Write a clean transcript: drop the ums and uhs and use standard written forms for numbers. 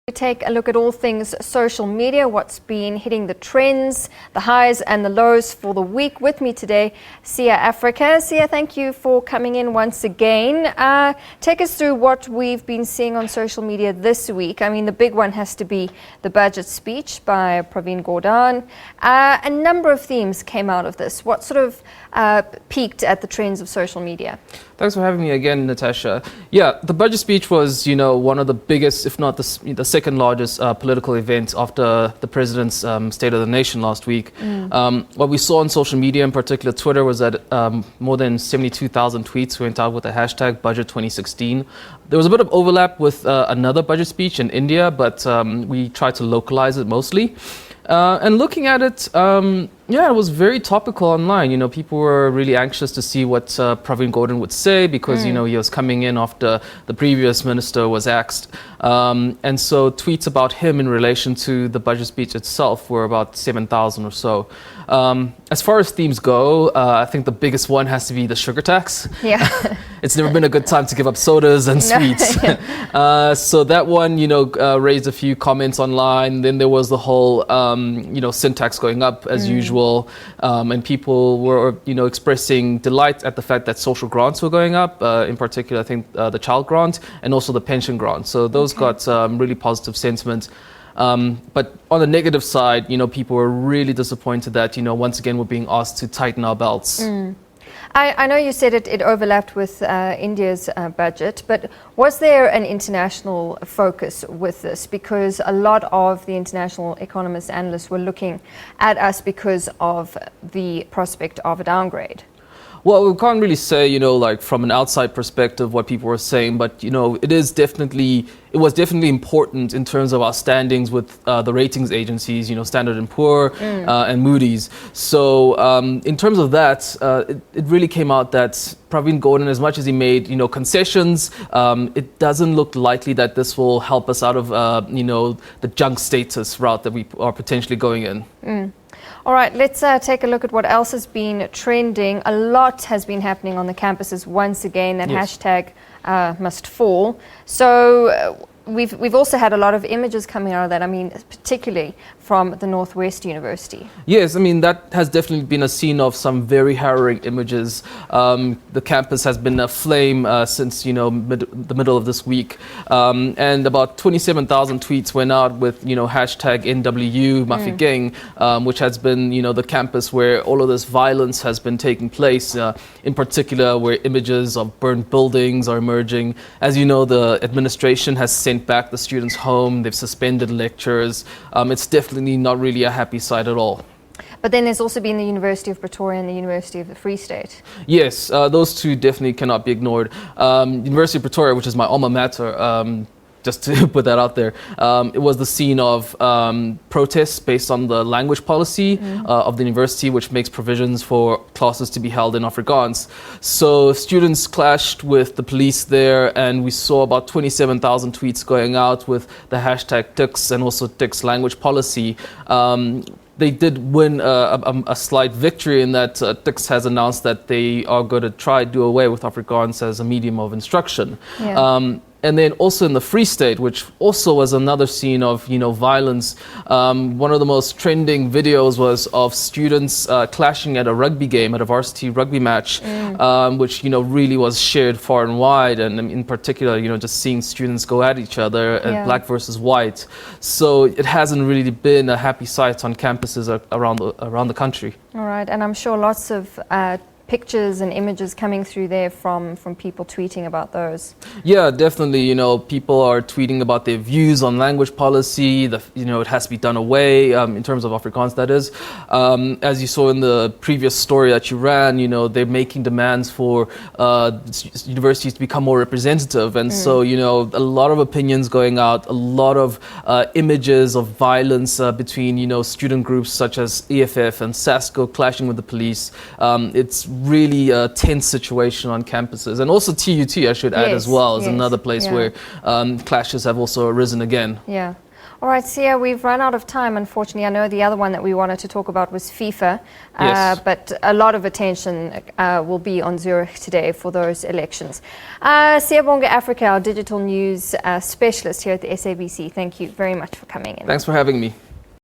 We take a look at all things social media, what's been hitting the trends, the highs and the lows for the week. With me today, Sia Africa. Sia, thank you for coming in once again. Take us through what we've been seeing on social media this week. I mean, the big one has to be the budget speech by Pravin Gordhan. A number of themes came out of this. What sort of peaked at the trends of social media? Thanks for having me again, Natasha. Yeah, the budget speech was, one of the biggest, if not the second largest political event after the president's State of the Nation last week. What we saw on social media, in particular Twitter, was that more than 72,000 tweets went out with the hashtag Budget 2016. There was a bit of overlap with another budget speech in India, but we tried to localize it mostly. And looking at it, it was very topical online. People were really anxious to see what Pravin Gordhan would say because, he was coming in after the previous minister was axed. And so tweets about him in relation to the budget speech itself were about 7,000 or so. As far as themes go, I think the biggest one has to be the sugar tax. Yeah. It's never been a good time to give up sodas and sweets. So that one, raised a few comments online. Then there was the whole, syntax going up as usual. And people were, expressing delight at the fact that social grants were going up, in particular, I think the child grant and also the pension grant. So those got really positive sentiment. But on the negative side, people were really disappointed that, once again, we're being asked to tighten our belts. I know you said it overlapped with India's budget, but was there an international focus with this? Because a lot of the international economists, analysts were looking at us because of the prospect of a downgrade. Well, we can't really say, from an outside perspective what people were saying, but, it was definitely important in terms of our standings with the ratings agencies, Standard & Poor and Moody's. So in terms of that, it really came out that Pravin Gordhan, as much as he made, concessions, it doesn't look likely that this will help us out of, the junk status route that we are potentially going in. All right, let's take a look at what else has been trending. A lot has been happening on the campuses once again. That hashtag must fall. So we've also had a lot of images coming out of that. I mean, particularly from the Northwest University. Yes, I mean, that has definitely been a scene of some very harrowing images. The campus has been aflame since, the middle of this week. And about 27,000 tweets went out with, hashtag NWU, Mafia Gang, which has been, the campus where all of this violence has been taking place, in particular where images of burned buildings are emerging. As you know, the administration has sent back the students home. They've suspended lectures. It's definitely not really a happy sight at all. But then there's also been the University of Pretoria and the University of the Free State. Yes, those two definitely cannot be ignored. University of Pretoria, which is my alma mater, just to put that out there, it was the scene of protests based on the language policy of the university, which makes provisions for classes to be held in Afrikaans. So students clashed with the police there, and we saw about 27,000 tweets going out with the hashtag TIX and also TIX language policy. They did win a slight victory in that TIX has announced that they are going to try to do away with Afrikaans as a medium of instruction. And then also in the Free State, which also was another scene of, violence. One of the most trending videos was of students clashing at a rugby game, at a varsity rugby match, which, really was shared far and wide. And in particular, just seeing students go at each other, black versus white. So it hasn't really been a happy sight on campuses around the country. All right. And I'm sure lots of pictures and images coming through there from people tweeting about those. Yeah, definitely. People are tweeting about their views on language policy. It has to be done away in terms of Afrikaans, that is. As you saw in the previous story that you ran, they're making demands for universities to become more representative. And so, a lot of opinions going out, a lot of images of violence between, student groups such as EFF and SASCO clashing with the police. It's really a tense situation on campuses, and also TUT, I should add as well, is another place where clashes have also arisen again. Yeah. All right, Sia, we've run out of time, unfortunately. I know the other one that we wanted to talk about was FIFA, Yes. but a lot of attention will be on Zurich today for those elections. Siyabonga Africa, our digital news specialist here at the SABC, thank you very much for coming in. Thanks for having me.